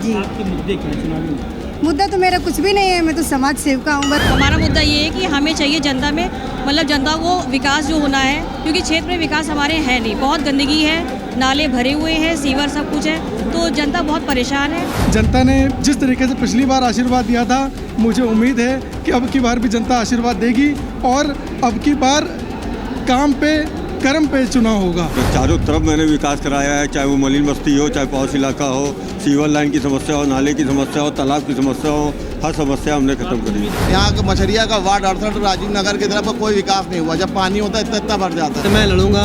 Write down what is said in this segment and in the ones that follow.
जी। आपके मुद्दे क्या हैं चुनावी मुद्दे? मुद्दा तो मेरा कुछ भी नहीं है, मैं तो समाज सेविका हूँ। बस हमारा मुद्दा ये है कि हमें चाहिए जनता में, मतलब जनता को विकास जो होना है, क्योंकि क्षेत्र में विकास हमारे है नहीं, बहुत गंदगी है, नाले भरे हुए हैं, सीवर सब कुछ है, तो जनता बहुत परेशान है। जनता ने जिस तरीके से पिछली बार आशीर्वाद दिया था, मुझे उम्मीद है कि अब की बार भी जनता आशीर्वाद देगी और अब की बार काम पे कर्म पे चुनाव होगा। तो चारों तरफ मैंने विकास कराया है, चाहे वो मलिन बस्ती हो, चाहे पॉश इलाका हो, सीवर लाइन की समस्या हो, नाले की समस्या हो, तालाब की समस्या हो, हर समस्या हमने खत्म करी। यहाँ का मछरिया का वार्ड 68 राजीव नगर की तरफ कोई विकास नहीं हुआ। जब पानी होता है इतना भर जाता है। मैं लड़ूंगा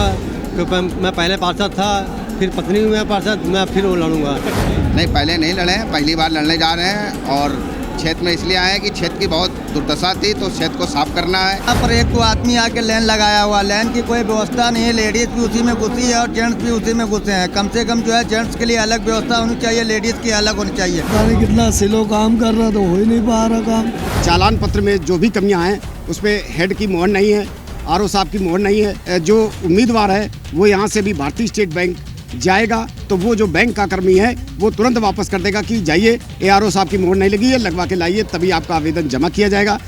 क्योंकि मैं पहले पार्षद था, फिर पत्नी हुई मैं पार्षद, मैं फिर वो लड़ूंगा। नहीं, पहले नहीं लड़े हैं, पहली बार लड़ने जा रहे हैं और क्षेत्र में इसलिए आए हैं कि क्षेत्र की बहुत दुर्दशा थी, तो क्षेत्र को साफ करना है। यहाँ पर एक तो आदमी आके लाइन लगाया हुआ, लाइन की कोई व्यवस्था नहीं है, लेडीज भी उसी में घुसी है और जेंट्स भी उसी में घुसे हैं। कम से कम जो है जेंट्स के लिए अलग व्यवस्था होनी चाहिए, लेडीज की अलग होनी चाहिए। कितना सिलो काम कर रहा तो हो ही नहीं पा रहा काम। चालान पत्र में जो भी कमियां हैं उसमें हेड की मोहर नहीं है, आरओ साहब की मोहर नहीं है। जो उम्मीदवार है वो यहाँ से भी भारतीय स्टेट बैंक जाएगा तो वो जो बैंक का कर्मी है वो तुरंत वापस कर देगा कि जाइए, ARO साहब की मोहर नहीं लगी है, लगवा के लाइए, तभी आपका आवेदन जमा किया जाएगा।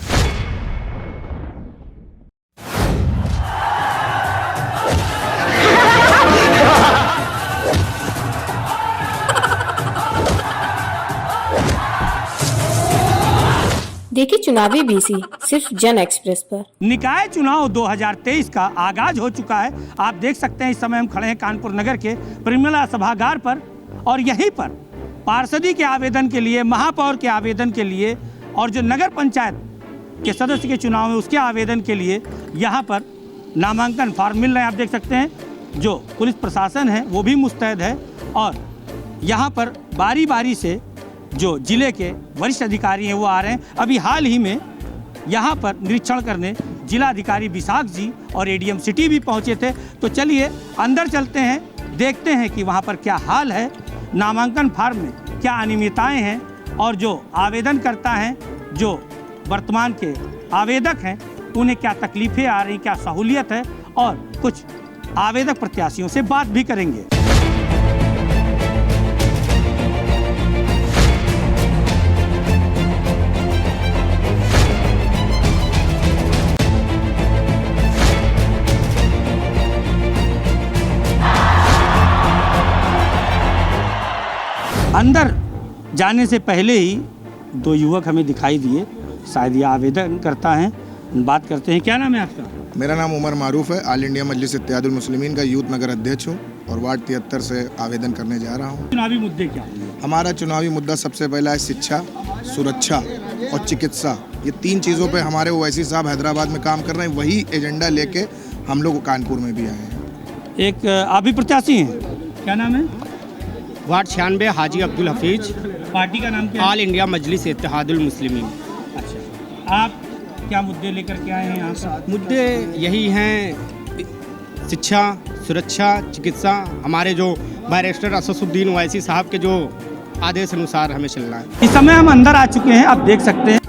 देखिए चुनावी बीसी सिर्फ जन एक्सप्रेस पर। निकाय चुनाव 2023 का आगाज हो चुका है। आप देख सकते हैं इस समय हम खड़े हैं कानपुर नगर के परिमला सभागार पर और यहीं पर पार्षदी के आवेदन के लिए, महापौर के आवेदन के लिए और जो नगर पंचायत के सदस्य के चुनाव में उसके आवेदन के लिए यहाँ पर नामांकन फॉर्म मिल रहे हैं। आप देख सकते हैं जो पुलिस प्रशासन है वो भी मुस्तैद है और यहाँ पर बारी बारी से जो जिले के वरिष्ठ अधिकारी हैं वो आ रहे हैं। अभी हाल ही में यहाँ पर निरीक्षण करने जिलाधिकारी विशाख जी और ADM सिटी भी पहुँचे थे। तो चलिए अंदर चलते हैं, देखते हैं कि वहाँ पर क्या हाल है, नामांकन फार्म में क्या अनियमितताएं हैं और जो आवेदन करता है, जो वर्तमान के आवेदक हैं, उन्हें क्या तकलीफ़ें आ रही, क्या सहूलियत है और कुछ आवेदक प्रत्याशियों से बात भी करेंगे। अंदर जाने से पहले ही दो युवक हमें दिखाई दिए, शायद ये आवेदन करता है। बात करते हैं, क्या नाम है आपका? मेरा नाम उमर मारूफ है, ऑल इंडिया मजलिस इत्तेहादुल मुस्लिमीन का यूथ नगर अध्यक्ष हूँ और वार्ड 73 से आवेदन करने जा रहा हूँ। चुनावी मुद्दे क्या हैं? हमारा चुनावी मुद्दा सबसे पहला है शिक्षा, सुरक्षा और चिकित्सा। ये 3 चीज़ों पे हमारे ओवैसी साहब हैदराबाद में काम कर रहे हैं, वही एजेंडा लेके हम लोग कानपुर में भी आए हैं। एक आप भी प्रत्याशी हैं, क्या नाम है? वार्ड 96 हाजी अब्दुल हफीज। पार्टी का नाम क्या है? ऑल इंडिया मजलिस इत्तेहादुल मुस्लिमीन। अच्छा, आप क्या मुद्दे लेकर के आए हैं यहाँ पर? मुद्दे यही हैं, शिक्षा, सुरक्षा, चिकित्सा। हमारे जो बैरिस्टर असदुद्दीन ओवैसी साहब के जो आदेश अनुसार हमें चलना है। इस समय हम अंदर आ चुके हैं, आप देख सकते हैं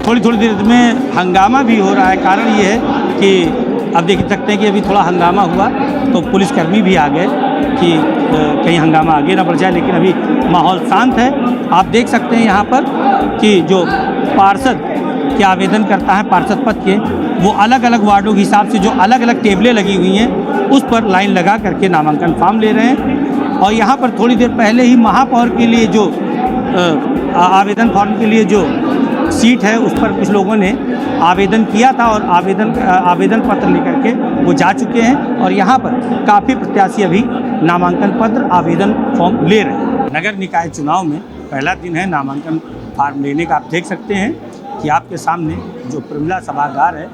थोड़ी थोड़ी देर में हंगामा भी हो रहा है। कारण ये है कि आप देख सकते हैं कि अभी थोड़ा हंगामा हुआ तो पुलिसकर्मी भी आ गए कि कहीं हंगामा आगे ना बढ़ जाए, लेकिन अभी माहौल शांत है। आप देख सकते हैं यहाँ पर कि जो पार्षद के आवेदन करता है पार्षद पद के, वो अलग अलग वार्डों के हिसाब से जो अलग अलग टेबलें लगी हुई हैं उस पर लाइन लगा करके नामांकन फॉर्म ले रहे हैं। और यहाँ पर थोड़ी देर पहले ही महापौर के लिए जो आवेदन फॉर्म के लिए जो सीट है उस पर कुछ लोगों ने आवेदन किया था और आवेदन पत्र लेकर के वो जा चुके हैं और यहाँ पर काफ़ी प्रत्याशी अभी नामांकन पत्र आवेदन फॉर्म ले रहे हैं। नगर निकाय चुनाव में पहला दिन है नामांकन फॉर्म लेने का। आप देख सकते हैं कि आपके सामने जो परिमला सभागार है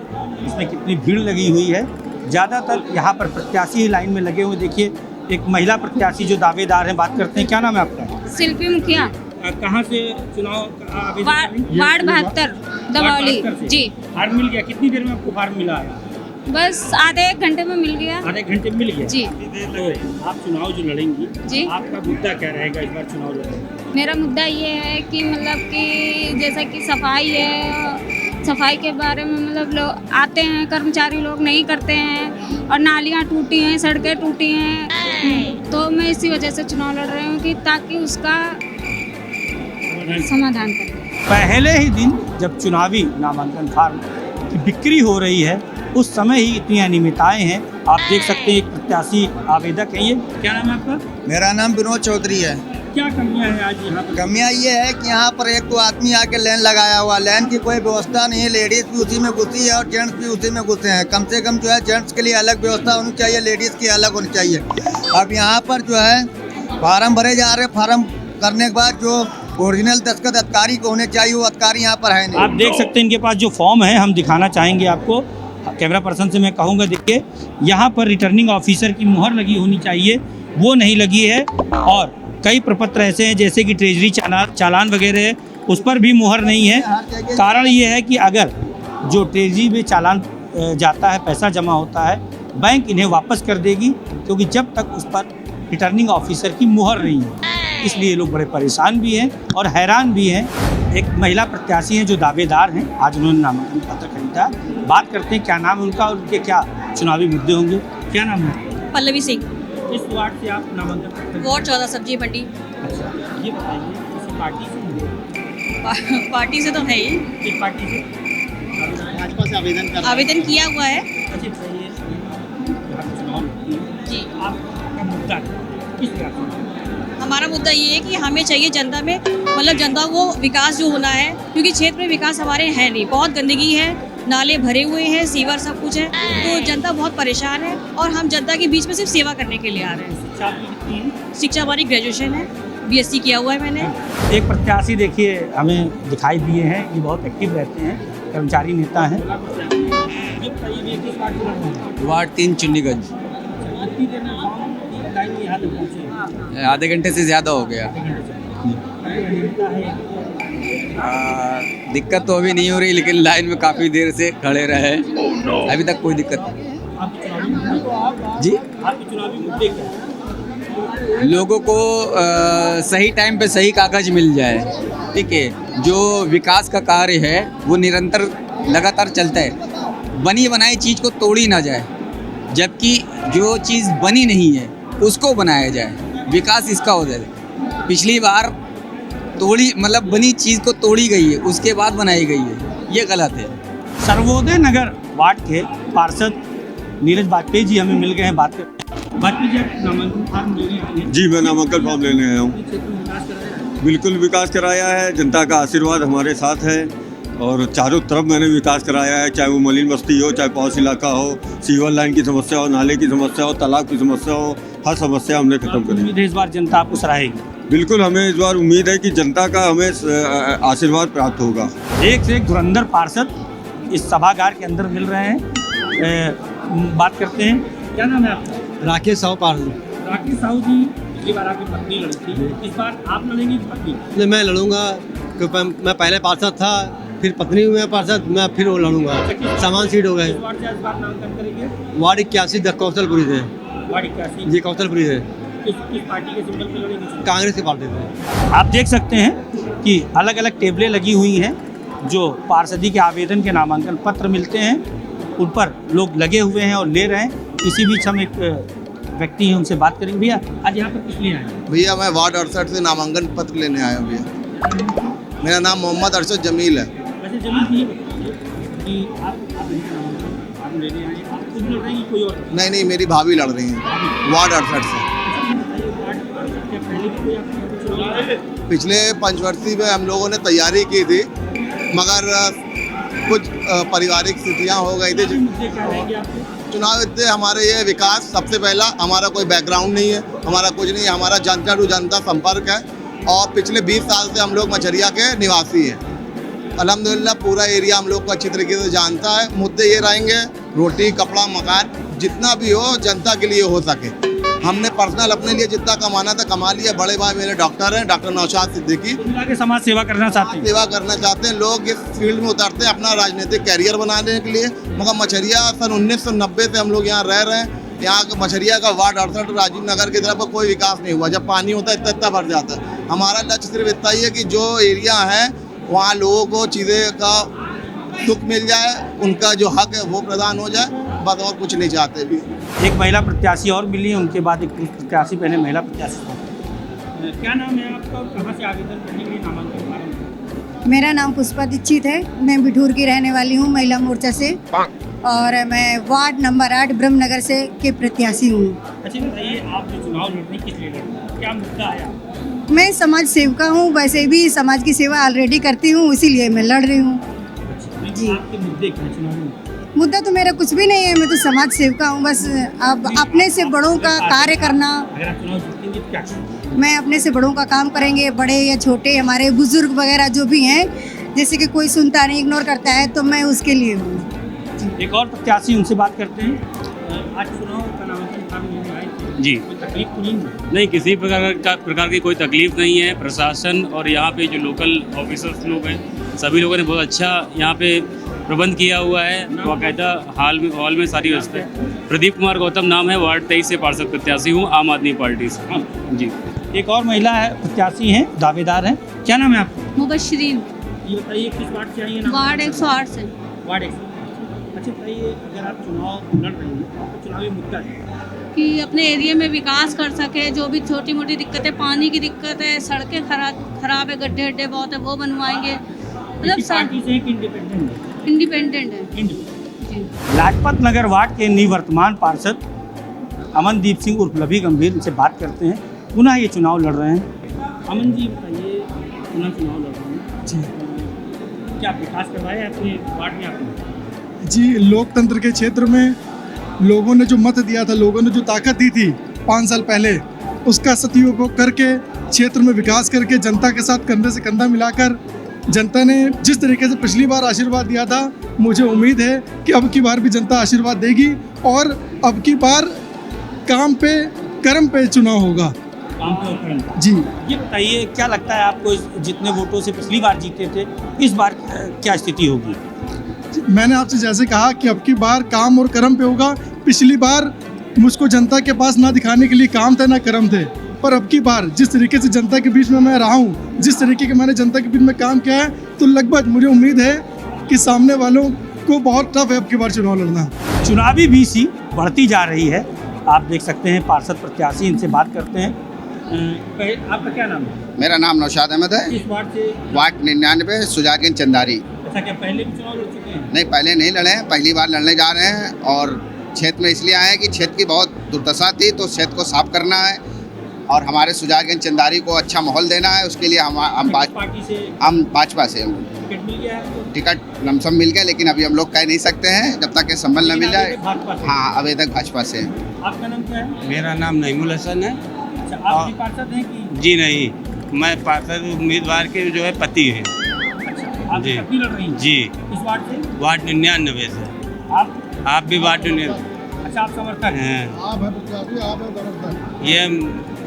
उसमें कितनी भीड़ लगी हुई है। ज़्यादातर यहाँ पर प्रत्याशी ही लाइन में लगे हुए। देखिए एक महिला प्रत्याशी जो दावेदार हैं, बात करते हैं, क्या नाम है आपका? शिल्पी मुखिया। कहाँ से चुनाव वार्ड 72 दमौली जी। फार्म मिल गया? कितनी देर में आपको फार्म मिला है? बस आधे 1 घंटे में मिल गया। आधे घंटे में मिल गया जी। तो आप चुनाव जो लड़ेंगी जी, आपका मुद्दा क्या रहेगा इस बार चुनाव लड़ेंगे? मेरा मुद्दा ये है कि मतलब कि जैसा कि सफाई है, सफाई के बारे में मतलब लोग आते हैं, कर्मचारी लोग नहीं करते हैं और नालियाँ टूटी हैं, सड़कें टूटी हैं। तो मैं इसी वजह से चुनाव लड़ रही हूँ कि ताकि उसका समाधान करें। पहले ही दिन जब चुनावी नामांकन फार्म की बिक्री हो रही है उस समय ही इतनी अनियमितताएं हैं। आप देख सकते हैं एक प्रत्याशी आवेदक है। ये क्या नाम है आपका? मेरा नाम विनोद चौधरी है। क्या कमियां हैं आज यहाँ पर? कमियां ये है कि यहाँ पर एक तो आदमी आके लाइन लगाया हुआ, लाइन की कोई व्यवस्था नहीं है, लेडीज भी उसी में घुसी है और जेंट्स भी उसी में घुसे हैं। कम से कम जो है जेंट्स के लिए अलग व्यवस्था होनी चाहिए, लेडीज की अलग होनी चाहिए। अब यहाँ पर जो है फार्म भरे जा रहे हैं, फार्म करने के बाद जो ओरिजिनल दस्तखत अधिकारी को होने चाहिए वो अधिकारी यहाँ पर है नहीं। आप देख सकते हैं इनके पास जो फॉर्म है हम दिखाना चाहेंगे आपको। कैमरा पर्सन से मैं कहूँगा देखिए यहाँ पर रिटर्निंग ऑफिसर की मुहर लगी होनी चाहिए, वो नहीं लगी है। और कई प्रपत्र ऐसे हैं जैसे कि ट्रेजरी चालान वगैरह है उस पर भी मुहर नहीं है। कारण ये है कि अगर जो ट्रेजरी में चालान जाता है, पैसा जमा होता है, बैंक इन्हें वापस कर देगी क्योंकि जब तक उस पर रिटर्निंग ऑफिसर की मुहर नहीं है। इसलिए लोग बड़े परेशान भी हैं और हैरान भी हैं। एक महिला प्रत्याशी हैं जो दावेदार हैं, आज उन्होंने नामांकन पत्र खरीदा। बात करते हैं क्या नाम है उनका और उनके क्या चुनावी मुद्दे होंगे। क्या नाम है? पल्लवी सिंह, इस वार्ड से आप नामांकन पत्र? वार्ड 14 सब्जी मंडी। अच्छा, ये बताइए किसी पार्टी से? पार्टी से तो है ही, किस पार्टी से? भाजपा से आवेदन किया हुआ है। अच्छा बताइए, चुनाव जी, आपका मुद्दा किस तरह से? हमारा मुद्दा ये है कि हमें चाहिए जनता में, मतलब जनता को विकास जो होना है, क्योंकि क्षेत्र में विकास हमारे है नहीं, बहुत गंदगी है, नाले भरे हुए हैं, सीवर सब कुछ है, तो जनता बहुत परेशान है और हम जनता के बीच में सिर्फ सेवा करने के लिए आ रहे हैं। शिक्षा हमारी ग्रेजुएशन है, BSc किया हुआ है मैंने। एक प्रत्याशी देखिए हमें दिखाई दिए हैं, ये बहुत एक्टिव रहते हैं, कर्मचारी नेता हैं। वार्ड 3 चुन्नीगंज। आधे घंटे से ज़्यादा हो गया। दिक्कत तो अभी नहीं हो रही, लेकिन लाइन में काफ़ी देर से खड़े रहे, अभी तक कोई दिक्कत नहीं। जी, लोगों को सही टाइम पे सही कागज़ मिल जाए, ठीक है। जो विकास का कार्य है वो निरंतर लगातार चलता है, बनी बनाई चीज़ को तोड़ी ना जाए, जबकि जो चीज़ बनी नहीं है उसको बनाया जाए, विकास इसका हो जाए। पिछली बार तोड़ी, मतलब बनी चीज़ को तोड़ी गई है उसके बाद बनाई गई है, ये गलत है। सर्वोदय नगर वार्ड के पार्षद नीरज वाजपेयी जी हमें मिल गए हैं, बात करते। वाजपेयी जी, आप नामांकन फॉर्म लेने आए हैं? जी, मैं नामांकन फॉर्म लेने आया हूँ। बिल्कुल विकास कराया है, जनता का आशीर्वाद हमारे साथ है और चारों तरफ मैंने विकास कराया है, चाहे वो मलिन बस्ती हो, चाहे पॉश इलाका हो, सीवर लाइन की समस्या हो, नाले की समस्या हो, तालाब की समस्या हो, हर समस्या हमने खत्म करी है। इस बार जनता आपको सराहेगी? बिल्कुल, हमें इस बार उम्मीद है कि जनता का हमें आशीर्वाद प्राप्त होगा। एक से एक धुरंधर पार्षद इस सभागार के अंदर मिल रहे हैं। बात करते हैं, क्या नाम है आपका? राकेश साहू पार्षद। राकेश साहू जी, पिछली बार आपकी पत्नी लड़ी थी, इस बार आप लड़ेंगे कि पत्नी? नहीं, मैं लड़ूंगा क्योंकि मैं पहले पार्षद था, फिर पत्नी हुई मैं पार्षद, मैं फिर वो लड़ूंगा। समान सीट हो गए। वार्ड 81 कौशलपुरी से। वार्ड 81 जी, कौशलपुरी से। किस पार्टी के सिंबल पे लड़ेंगे? कांग्रेस की पार्टी से। आप देख सकते हैं कि अलग अलग टेबलें लगी हुई हैं जो पार्षदी के आवेदन के नामांकन पत्र मिलते हैं, उन पर लोग लगे हुए हैं और ले रहे हैं। इसी बीच हम एक व्यक्ति हैं, उनसे बात करेंगे। भैया, आज यहाँ पर किस लिए आए हैं? भैया, मैं वार्ड 68 से नामांकन पत्र लेने आया हूँ भैया। मेरा नाम मोहम्मद अरशद जमील है। वैसे जमील जी कि आप लेने आए, आप खुद लड़ रहे हैं कोई और? नहीं, मेरी भाभी लड़ रही हैं वार्ड 68 से। पिछले पंचवर्षीय में हम लोगों ने तैयारी की थी, मगर कुछ पारिवारिक स्थितियाँ हो गई थी। चुनाव इतने हमारे ये विकास, सबसे पहला हमारा कोई बैकग्राउंड नहीं है, हमारा कुछ नहीं है, हमारा जनता टू जनता संपर्क है और पिछले 20 साल से हम लोग मछरिया के निवासी हैं। अल्हम्दुलिल्लाह पूरा एरिया हम लोग को अच्छी तरीके से जानता है। मुद्दे ये रहेंगे, रोटी, कपड़ा, मकान, जितना भी हो जनता के लिए हो सके। हमने पर्सनल अपने लिए जितना कमाना था कमा लिया। बड़े भाई मेरे डॉक्टर हैं, डॉक्टर नौशाद सिद्दीकी, के समाज सेवा करना चाहते हैं। सेवा करना चाहते हैं। लोग इस फील्ड में उतरते हैं अपना राजनीतिक कैरियर बनाने के लिए, मगर मछरिया सन 1990 से हम लोग यहाँ रह रहे हैं। यहाँ का मछरिया का वार्ड 68 राजीव नगर की तरफ कोई विकास नहीं हुआ। जब पानी होता है इतना भर जाता है। हमारा लक्ष्य सिर्फ इतना ही है कि जो एरिया है वहाँ लोगों को चीज़ें का सुख मिल जाए, उनका जो हक है वो प्रदान हो जाए, बस और कुछ नहीं चाहते भी। एक महिला प्रत्याशी और मिली है, उनके बाद एक पुरुष प्रत्याशी, पहले महिला प्रत्याशी। क्या नाम है आपका और कहाँ से आवेदन करने के लिए नामांकन? मेरा नाम पुष्पा दीक्षित है। मैं बिठूर की रहने वाली हूँ, महिला मोर्चा से, और मैं वार्ड नंबर 8 ब्रह्मनगर से के प्रत्याशी हूँ। अच्छा बताइए, आप जो चुनाव लड़ रही, किस लिए लड़ रही, क्या मुद्दा है? मैं समाज सेविका हूँ, वैसे भी समाज की सेवा ऑलरेडी करती हूँ, इसीलिए मैं लड़ रही हूँ। जी, आपके मुद्दे क्या हैं चुनाव में? मुद्दा तो मेरा कुछ भी नहीं है, मैं तो समाज सेविका हूँ। बस अब अपने से बड़ों का कार्य करना। अगर आप चुनाव जीतेंगे तो क्या करेंगे? मैं अपने से बड़ों का काम करेंगे, बड़े या छोटे, हमारे बुजुर्ग वगैरह जो भी हैं, जैसे कि कोई सुनता नहीं, इग्नोर करता है, तो मैं उसके लिए हूँ। एक और प्रत्याशी, उनसे बात करते हैं। आज चुनाव का नामांकन आए थे जी, कोई तकलीफ तो नहीं? किसी प्रकार की कोई तकलीफ नहीं है। प्रशासन और यहाँ पे जो लोकल ऑफिसर्स लोग हैं, सभी लोगों ने बहुत अच्छा यहाँ पे प्रबंध किया हुआ है। बाकायदा हॉल में सारी व्यवस्था है। प्रदीप कुमार गौतम नाम है, वार्ड 23 से पार्षद प्रत्याशी हूँ, आम आदमी पार्टी से। जी, एक और महिला है, प्रत्याशी हैं, दावेदार हैं। क्या नाम है आपका? मुबशरीन, ये बताइए किस वार्ड से आई है? वार्ड 108 से। वार्ड 108। अच्छा बताइए, अगर आप चुनाव लड़ रही हैं, आपका चुनावी मुद्दा है कि अपने एरिया में विकास कर सके। जो भी छोटी मोटी दिक्कतें, पानी की दिक्कत है, सड़कें खराब है, गड्ढे गड्ढे बहुत है, वो बनवाएंगे। मतलब पार्टी से इंडिपेंडेंट है। लाजपत नगर वार्ड के निवर्तमान पार्षद अमनदीप सिंह उर्फ लभी गंभीर, इनसे बात करते हैं। पुनः ये चुनाव लड़ रहे हैं। अमन जी बताइए, पुनः चुनाव लड़ रहे हैं जी, क्या विकास करवाया है अपने वार्ड में आपने? जी, लोकतंत्र के क्षेत्र में लोगों ने जो मत दिया था, लोगों ने जो ताकत दी थी 5 साल पहले, उसका सदुपयोग करके क्षेत्र में विकास करके जनता के साथ कंधे से कंधा मिलाकर, जनता ने जिस तरीके से पिछली बार आशीर्वाद दिया था, मुझे उम्मीद है कि अब की बार भी जनता आशीर्वाद देगी और अब की बार काम पे कर्म पे चुनाव होगा। काम पे और कर्म। जी, ये बताइए, क्या लगता है आपको, जितने वोटों से पिछली बार जीते थे, इस बार क्या स्थिति होगी? मैंने आपसे जैसे कहा कि अब की बार काम और कर्म पे होगा। पिछली बार मुझको जनता के पास ना दिखाने के लिए काम थे ना कर्म थे, पर अब की बार जिस तरीके से जनता के बीच में मैं रहा हूँ, जिस तरीके के मैंने जनता के बीच में काम किया है, तो लगभग मुझे उम्मीद है कि सामने वालों को बहुत टफ है अब की बार चुनाव लड़ना। चुनावी बीसी बढ़ती जा रही है, आप देख सकते हैं। पार्षद प्रत्याशी, इनसे बात करते हैं। आपका क्या नाम है? मेरा नाम नौशाद अहमद है। किस वार्ड से? वार्ड 99 सुजागीन चंदारी। अच्छा, क्या पहले भी चुनाव लड़ चुके हैं? नहीं, पहले नहीं लड़े हैं, पहली बार लड़ने जा रहे हैं। और क्षेत्र में इसलिए आए हैं कि क्षेत्र की बहुत दुर्दशा थी, तो क्षेत्र को साफ करना है और हमारे सुजागीन चंदारी को अच्छा माहौल देना है। उसके लिए हम भाजपा से टिकट मिल गया है? टिकट लमसम मिल गया, लेकिन अभी हम लोग कह नहीं सकते हैं जब तक ये संबल न मिल जाए। हाँ, अभी तक भाजपा से। आपका नाम क्या है? मेरा नाम नईमुल हसन है। अच्छा, आप भी पार्षद हैं कि? जी नहीं, मैं पार्षद उम्मीदवार के जो है पति है। अच्छा, आप जी अपनी लड़ रही हैं? जी, इस वार्ड से? वार्ड 99 से। आप भी वार्ड 99? अच्छा, आप समर्थक हैं?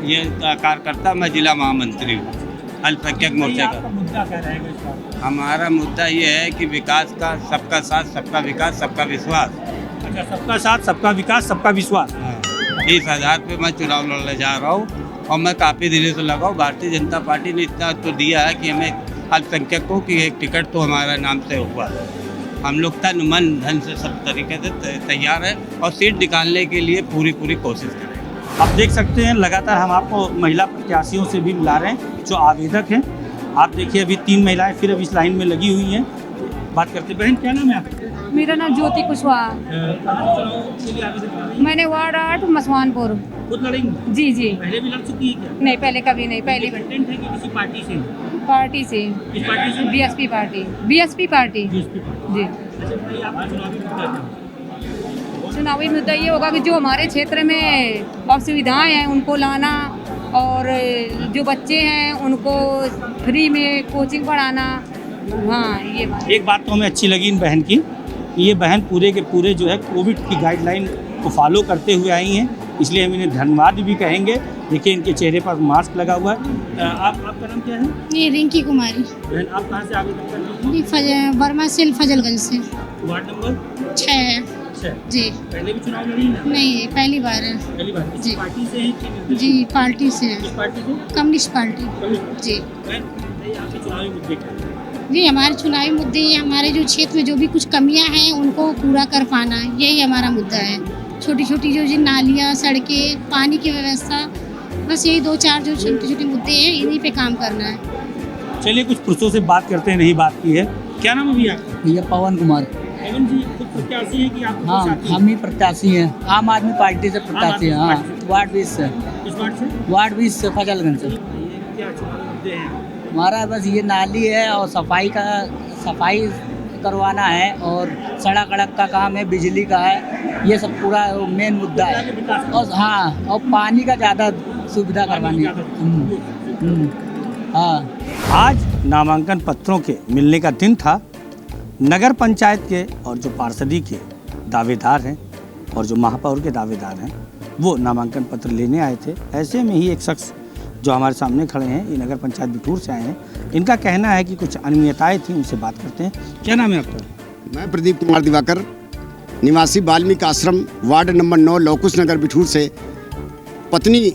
ये कार्यकर्ता, मैं जिला महामंत्री हूँ अल्पसंख्यक मोर्चा का। मुद्दा क्या रहेगा इस बार? हमारा मुद्दा ये है कि विकास का, सबका साथ, सबका विकास, सबका विश्वास। अच्छा, सबका साथ, सबका विकास, सबका विश्वास। 30,000 पे मैं चुनाव लड़ने जा रहा हूँ और मैं काफ़ी दिनों से लगा हूँ। भारतीय जनता पार्टी ने इतना तो दिया है कि हमें अल्पसंख्यकों की एक टिकट तो हमारा नाम से हुआ। हम लोग तन मन धन से सब तरीके से तैयार है और सीट निकालने के लिए पूरी कोशिश करें। आप देख सकते हैं, लगातार हम आपको महिला प्रत्याशियों से भी मिला रहे हैं जो आवेदक हैं। आप देखिए, अभी 3 महिलाएं फिर अब इस लाइन में लगी हुई हैं। बात करते हैं। बहन, क्या नाम है आपका? मेरा नाम ज्योति कुशवाहा। के लिए आवेदन कर रही हैं? मैंने वार्ड 8 मसवानपुर। खुद लड़ेंगी? जी जी। पहले भी लड़ चुकी है क्या? नहीं, पहले कभी नहीं। पहले इंडिपेंडेंट है कि किसी पार्टी से? पार्टी से। किस पार्टी से? BSP party. बीएसपी पार्टी जी। अच्छा भाई, आपका चुनावी मुद्दा क्या है? चुनावी मुद्दा ये होगा कि जो हमारे क्षेत्र में असुविधाएं हैं उनको लाना, और जो बच्चे हैं उनको फ्री में कोचिंग पढ़ाना। हाँ, ये एक बात तो हमें अच्छी लगी इन बहन की, ये बहन पूरे के पूरे जो है कोविड की गाइडलाइन को फॉलो करते हुए आई हैं, इसलिए हम इन्हें धन्यवाद भी कहेंगे। देखिए, इनके चेहरे पर मास्क लगा हुआ है। आपका नाम क्या है? ये रिंकी कुमारी। बहन, आप कहाँ से आवेदन कर रही हैं? वर्मा सिल फजलगंज से। वार्ड नंबर 6 है जी। पहले भी चुनाव लड़ी ना? नहीं, पहली बार है। पहली बार। जी। पार्टी से है कि? जी, पार्टी से है। किस पार्टी से? कम्युनिस्ट पार्टी जी। आपके चुनावी मुद्दे क्या हैं? जी, हमारे चुनावी मुद्दे ये हमारे जो क्षेत्र में जो भी कुछ कमियां हैं उनको पूरा कर पाना, यही हमारा मुद्दा है। छोटी छोटी जो नालियाँ, सड़कें, पानी की व्यवस्था, बस यही 2-4 जो छोटे छोटे मुद्दे हैं, इन्हीं पे काम करना है। चलिए कुछ पुरुषों से बात करते हैं, नहीं बात की है। क्या नाम है भैया? भैया पवन कुमार। पवन जी खुद प्रत्याशी है कि आप? हाँ, हम ही प्रत्याशी हैं, आम आदमी पार्टी से प्रत्याशी हैं। हाँ, वार्ड 20 से। किस वार्ड से? वार्ड 20 से, फजलगंज से। क्या चुनाव मुद्दे हैं? हमारा बस ये नाली है और सफाई करवाना है, और सड़क अड़क का काम है, बिजली का है, ये सब पूरा मेन मुद्दा है। और हाँ, और पानी का ज़्यादा सुविधा करवानी है। हाँ, आज नामांकन पत्रों के मिलने का दिन था। नगर पंचायत के और जो पार्षदी के दावेदार हैं और जो महापौर के दावेदार हैं वो नामांकन पत्र लेने आए थे। ऐसे में ही एक शख्स जो हमारे सामने खड़े हैं, ये नगर पंचायत बिठूर से आए हैं। इनका कहना है कि कुछ अनियमितताएं थी, उनसे बात करते हैं। क्या नाम है आपका? मैं प्रदीप कुमार दिवाकर, निवासी वाल्मीकि आश्रम, वार्ड नंबर 9, लौकुश नगर, बिठूर से पत्नी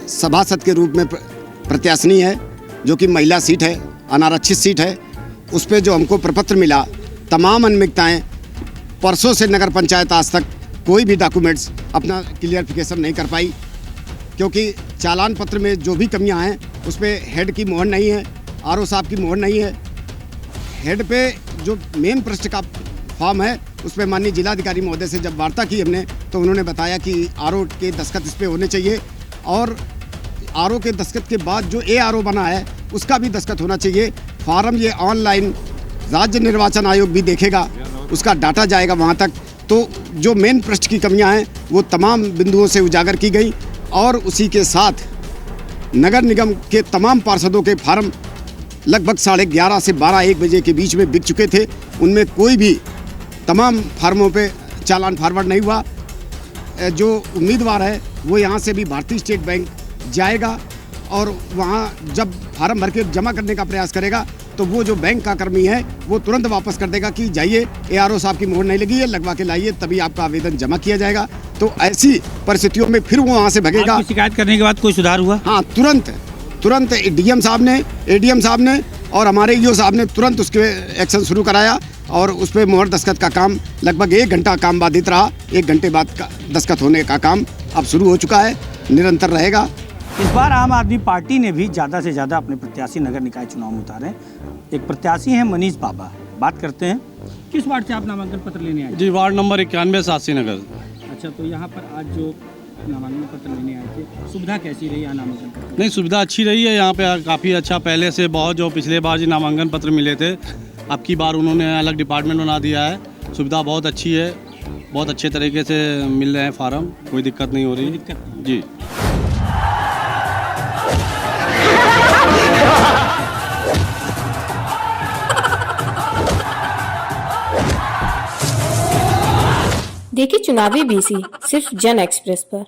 सभासद के रूप में प्रत्याशिनी है, जो कि महिला सीट है, अनारक्षित सीट है। उस पर जो हमको प्रपत्र मिला, तमाम अनियमितताएं, परसों से नगर पंचायत आज तक कोई भी डॉक्यूमेंट्स अपना क्लियरिफिकेशन नहीं कर पाई, क्योंकि चालान पत्र में जो भी कमियां हैं उस पर हेड की मोहर नहीं है, आरओ साहब की मोहर नहीं है। हेड पे जो मेन पृष्ठ का फॉर्म है उस पर माननीय जिलाधिकारी महोदय से जब वार्ता की हमने, तो उन्होंने बताया कि आरओ के दस्तखत इस पर होने चाहिए, और आरओ के दस्तखत के बाद जो ARO बना है उसका भी दस्तखत होना चाहिए। फार्म ये ऑनलाइन राज्य निर्वाचन आयोग भी देखेगा, उसका डाटा जाएगा वहाँ तक। तो जो मेन पृष्ठ की कमियां हैं वो तमाम बिंदुओं से उजागर की गई, और उसी के साथ नगर निगम के तमाम पार्षदों के फार्म लगभग 11:30 से 12-1 बजे के बीच में बिक चुके थे। उनमें कोई भी तमाम फार्मों पे चालान फॉरवर्ड नहीं हुआ। जो उम्मीदवार है वो यहाँ से भी भारतीय स्टेट बैंक जाएगा, और वहाँ जब फार्म भर के जमा करने का प्रयास करेगा तो वो जो बैंक का कर्मी है वो तुरंत वापस कर देगा कि जाइए, ARO साहब की मोहर नहीं लगी है, लगवा के लाइए, तभी आपका आवेदन जमा किया जाएगा। तो ऐसी परिस्थितियों में फिर वो वहाँ से भगेगा। आपकी शिकायत करने के बाद कोई सुधार हुआ? हाँ, तुरंत ADM साहब ने और हमारे EO साहब ने तुरंत उसके एक्शन शुरू कराया, और उस पर मोहर दस्तखत का काम लगभग 1 घंटा काम बाधित रहा। 1 घंटे बाद का दस्तखत होने का काम अब शुरू हो चुका है, निरंतर रहेगा। इस बार आम आदमी पार्टी ने भी ज़्यादा से ज़्यादा अपने प्रत्याशी नगर निकाय चुनाव में उतारे। एक प्रत्याशी हैं मनीष बाबा, बात करते हैं। किस वार्ड से आप नामांकन पत्र लेने आए? जी, वार्ड नंबर 91, शास्त्री नगर। अच्छा, तो यहाँ पर आज जो नामांकन पत्र लेने आए थे, सुविधा कैसी रही यहाँ नामांकन पत्र? नहीं, सुविधा अच्छी रही है यहाँ पे, काफ़ी अच्छा। पहले से बहुत, जो पिछले बार जी नामांकन पत्र मिले थे, अब की बार उन्होंने अलग डिपार्टमेंट बना दिया है। सुविधा बहुत अच्छी है, बहुत अच्छे तरीके से मिल रहे हैं फार्म, कोई दिक्कत नहीं हो रही जी। देखिए चुनावी BC सिर्फ जन एक्सप्रेस पर।